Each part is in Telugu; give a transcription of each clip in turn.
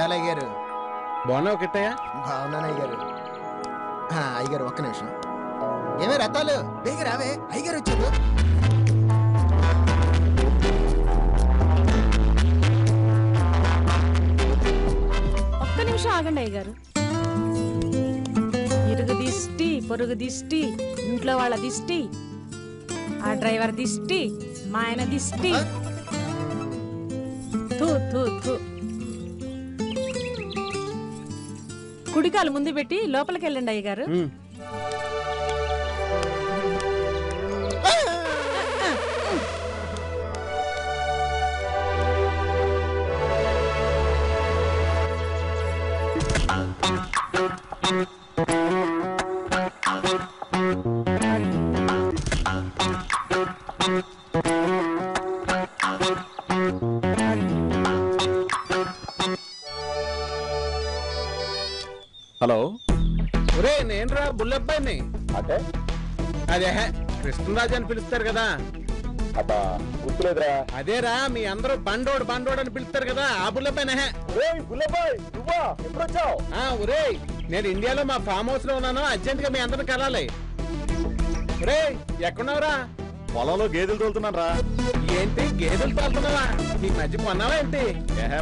దండాలు అయ్యారు. బాగున్నావు కిట్టయ్య? బాగున్నాను అయ్యారు. అయ్యారు ఒక్క నిమిషం. ఏమే రథాలు బేగ రావే, అయ్యారు వచ్చారు. ఒక్క నిమిషం ఆగండి అయ్యగారు. ఇరుగు దిష్టి, పొరుగు దిష్టి, ఇంట్లో వాళ్ళ దిష్టి, ఆ డ్రైవర్ దిష్టి, మా ఆయన దిష్టి. కుడికాలు ముందు పెట్టి లోపలికి వెళ్ళండి అయ్యగారు. హలో, ఒరే నేనురా బుల్లబ్బాయిని. అంటే అదే కృష్ణరాజు అని పిలుస్తారు కదా. అబ్బా గుర్తులేదురా. అదేరా మీ అందరూ బండోడు బండోడు అని పిలుస్తారు కదా, ఆ బుల్లబ్బాయినే. బుల్లబాయ్ నువ్వా? ఎప్పుడు వచ్చావు? ఒరే నేను ఇండియాలో మా ఫామ్ హౌస్ లో ఉన్నాను, అర్జెంట్ గా మీ అందరిని కలాలి. ఒరే ఎక్కడున్నావురా? పొలంలో గేదెలు తోలుతున్నాను రా. ఏంటి గేదెలు తోలుతున్నావా? ఈ మధ్య కొన్నావా ఏంటి?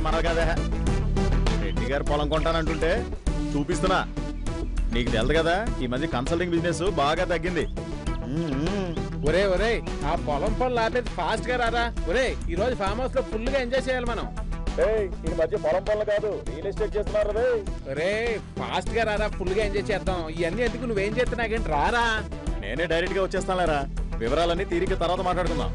మన కదే రెడ్డి గారు పొలం కొంటానంటుంటే చూపిస్తున్నా. నీకు తెలుదు కదా, ఈ మధ్య కన్సల్టింగ్ బిజినెస్ బాగా తగ్గింది. ఒరే ఒరే ఆ పొలం పనులు ఆపేది ఫాస్ట్ గా రారా. ఒరే ఈ రోజు ఫామ్ హౌస్ లో ఫుల్ గా ఎంజాయ్ చేయాలి మనం. ఈ మధ్య పొలం పనులు కాదు, రియల్ ఎస్టేట్ చేస్తున్నారు. ఒరే ఫాస్ట్ గా రారా, ఫుల్ గా ఎంజాయ్ చేద్దాం. ఇవన్నీ ఎందుకు, నువ్వేం చేస్తున్నాగేంటి రారా. నేనే డైరెక్ట్ గా వచ్చేస్తానులేరా. వివరాలన్నీ తీరిక తర్వాత మాట్లాడుకుందాం.